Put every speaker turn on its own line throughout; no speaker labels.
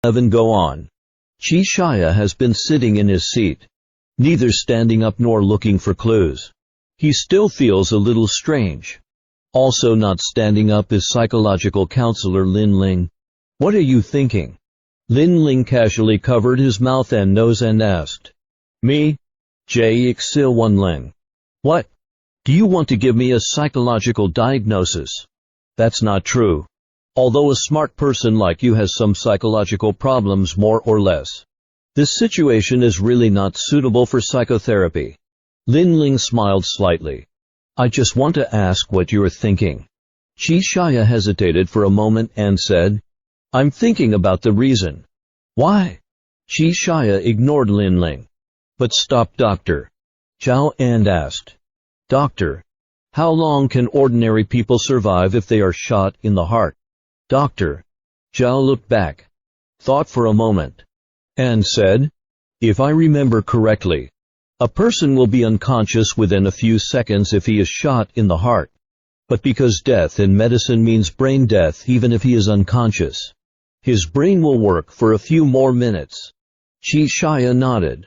Evan go on. Chi Shia has been sitting in his seat, neither standing up nor looking for clues. He still feels a little strange. Also not standing up is psychological counselor Lin Ling. What are you thinking? Lin Ling casually covered his mouth and nose and asked. Me? J-Xil Ling. What? Do you want to give me a psychological diagnosis? That's not true. Although a smart person like you has some psychological problems more or less. This situation is really not suitable for psychotherapy. Lin Ling smiled slightly. I just want to ask what you're thinking. Chi Shia hesitated for a moment and said, I'm thinking about the reason. Why? Chi Shia ignored Lin Ling. But stopped Dr. Zhao and asked, Doctor, how long can ordinary people survive if they are shot in the heart? Dr. Zhao looked back, thought for a moment, and said, If I remember correctly, a person will be unconscious within a few seconds if he is shot in the heart. But because death in medicine means brain death even if he is unconscious, his brain will work for a few more minutes. Chi Shia nodded.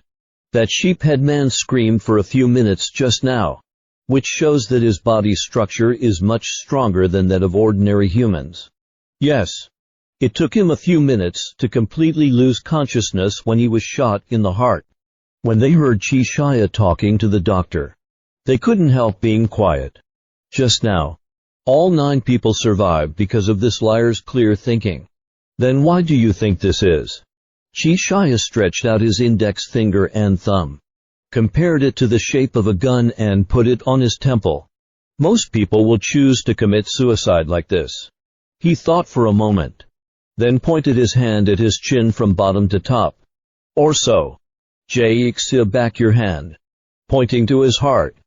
That sheephead man screamed for a few minutes just now, which shows that his body structure is much stronger than that of ordinary humans. Yes. It took him a few minutes to completely lose consciousness when he was shot in the heart. When they heard Chi Shia talking to the doctor, they couldn't help being quiet. Just now, all 9 people survived because of this liar's clear thinking. Then why do you think this is? Chi Shia stretched out his index finger and thumb, compared it to the shape of a gun and put it on his temple. Most people will choose to commit suicide like this. He thought for a moment, then pointed his hand at his chin from bottom to top. Or so. J-Xil back your hand, pointing to his heart.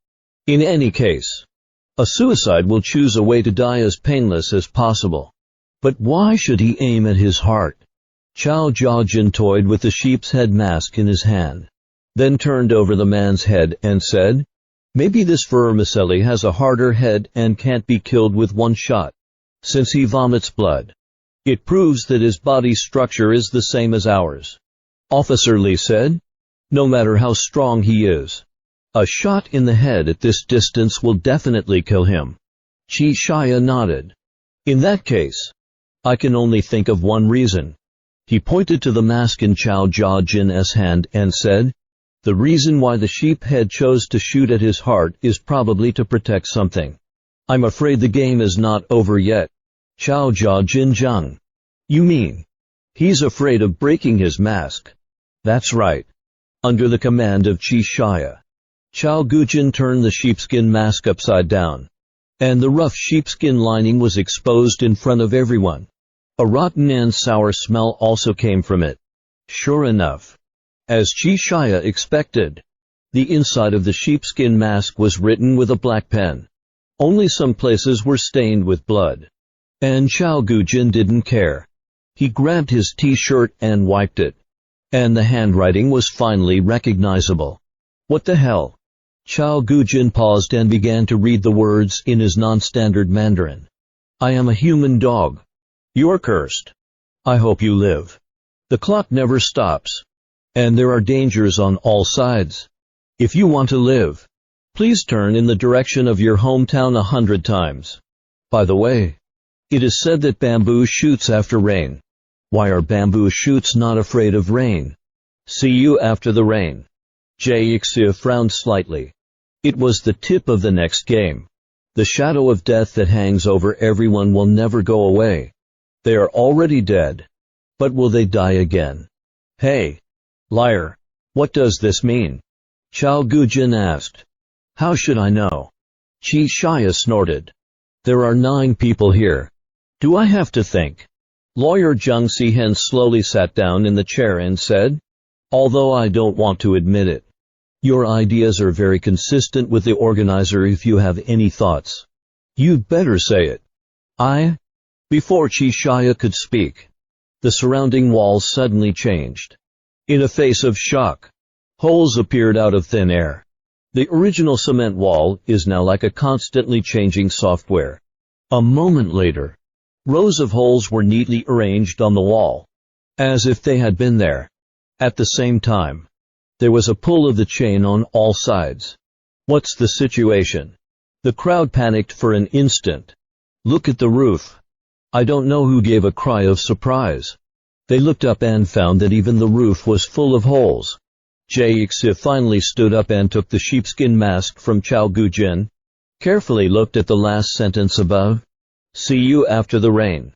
In any case, a suicide will choose a way to die as painless as possible. But why should he aim at his heart? Chao Jiajin toyed with the sheep's head mask in his hand, then turned over the man's head and said, Maybe this vermicelli has a harder head and can't be killed with one shot, since he vomits blood. It proves that his body structure is the same as ours. Officer Li said, No matter how strong he is, a shot in the head at this distance will definitely kill him. Chi Shia nodded. In that case, I can only think of one reason. He pointed to the mask in Chao Jiajin's hand and said, The reason why the sheep head chose to shoot at his heart is probably to protect something. I'm afraid the game is not over yet. Chao Jiajin zhang. You mean, he's afraid of breaking his mask? That's right. Under the command of Chi Shia, Chao Gujin turned the sheepskin mask upside down, and the rough sheepskin lining was exposed in front of everyone. A rotten and sour smell also came from it. Sure enough, as Chi Shia expected, the inside of the sheepskin mask was written with a black pen. Only some places were stained with blood. And Chao Gujin didn't care. He grabbed his t-shirt and wiped it. And the handwriting was finally recognizable. What the hell? Chao Gujin paused and began to read the words in his non-standard Mandarin. I am a human dog. You're cursed. I hope you live. The clock never stops. And there are dangers on all sides. If you want to live, please turn in the direction of your hometown 100 times. By the way, it is said that bamboo shoots after rain. Why are bamboo shoots not afraid of rain? See you after the rain. J-Xil frowned slightly. It was the tip of the next game. The shadow of death that hangs over everyone will never go away. They are already dead. But will they die again? Hey, liar, what does this mean? Chao Gujin asked. How should I know? Chi Shia snorted. There are 9 people here. Do I have to think? Lawyer Zhang Zihen slowly sat down in the chair and said, Although I don't want to admit it, your ideas are very consistent with the organizer. If you have any thoughts, you'd better say it. Before Chi Shia could speak, the surrounding walls suddenly changed. In a face of shock, holes appeared out of thin air. The original cement wall is now like a constantly changing software. A moment later, rows of holes were neatly arranged on the wall. as if they had been there. At the same time, there was a pull of the chain on all sides. What's the situation? The crowd panicked for an instant. Look at the roof. I don't know who gave a cry of surprise. They looked up and found that even the roof was full of holes. Jia finally stood up and took the sheepskin mask from Chao Gujin, carefully looked at the last sentence above. See you after the rain.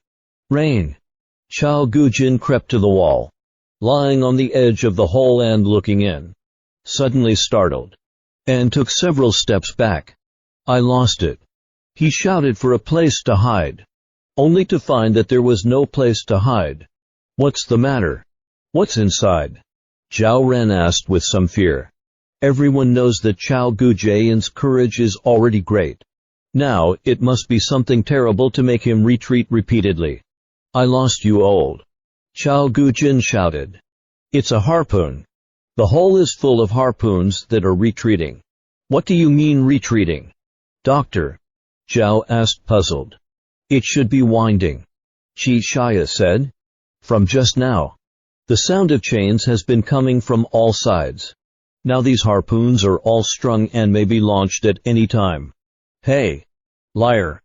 Rain. Chao Gujin crept to the wall, lying on the edge of the hole and looking in, suddenly startled, and took several steps back. I lost it. He shouted for a place to hide, only to find that there was no place to hide. What's the matter? What's inside? Zhao Ren asked with some fear. Everyone knows that Chao Gujin's courage is already great. Now, it must be something terrible to make him retreat repeatedly. I lost you, old. Chao Gujin shouted. It's a harpoon. The hole is full of harpoons that are retreating. What do you mean retreating? Doctor. Zhao asked, puzzled. It should be winding. Qi Shaya said. From just now. The sound of chains has been coming from all sides. Now these harpoons are all strung and may be launched at any time. Hey! Liar!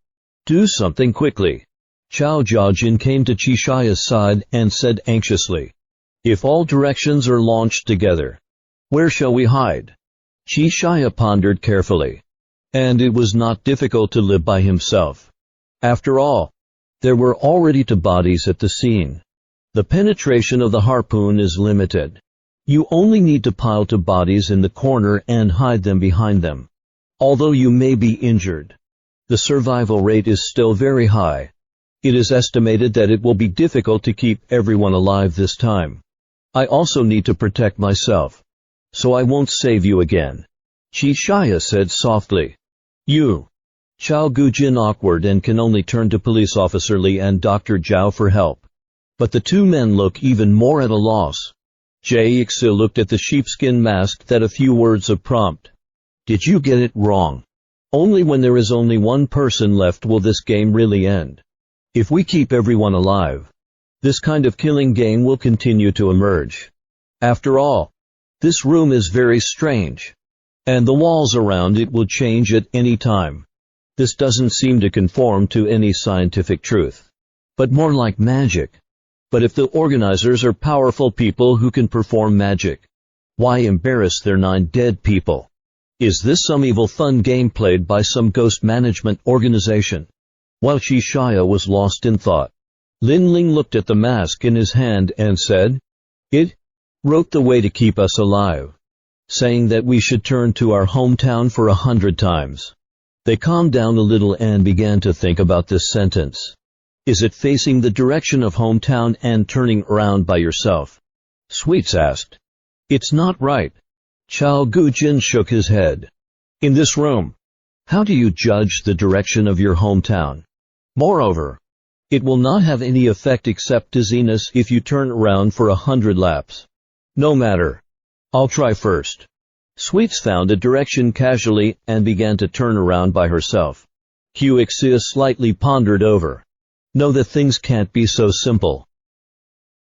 Do something quickly. Chao Jiajin came to Qi Shaya's side and said anxiously. If all directions are launched together, where shall we hide? Qi Shaya pondered carefully. And it was not difficult to live by himself. After all, there were already two bodies at the scene. The penetration of the harpoon is limited. You only need to pile two bodies in the corner and hide them behind them. Although you may be injured, the survival rate is still very high. It is estimated that it will be difficult to keep everyone alive this time. I also need to protect myself, so I won't save you again. Qi Shaya said softly. You. Chao Gujin awkward and can only turn to Police Officer Li and Dr. Zhao for help. But the two men look even more at a loss. Jia looked at the sheepskin mask that a few words of prompt. Did you get it wrong? Only when there is only one person left will this game really end. If we keep everyone alive, this kind of killing game will continue to emerge. After all, this room is very strange. And the walls around it will change at any time. This doesn't seem to conform to any scientific truth, but more like magic. But if the organizers are powerful people who can perform magic, why embarrass their 9 dead people? Is this some evil fun game played by some ghost management organization? While Qi Shaya was lost in thought, Lin Ling looked at the mask in his hand and said, It wrote the way to keep us alive, saying that we should turn to our hometown for 100 times. They calmed down a little and began to think about this sentence. Is it facing the direction of hometown and turning around by yourself? Sweets asked. It's not right. Chao Gujin shook his head. In this room, how do you judge the direction of your hometown? Moreover, it will not have any effect except dizziness if you turn around for 100 laps. No matter. I'll try first. Sweets found a direction casually and began to turn around by herself. Qixia slightly pondered over. Know that things can't be so simple.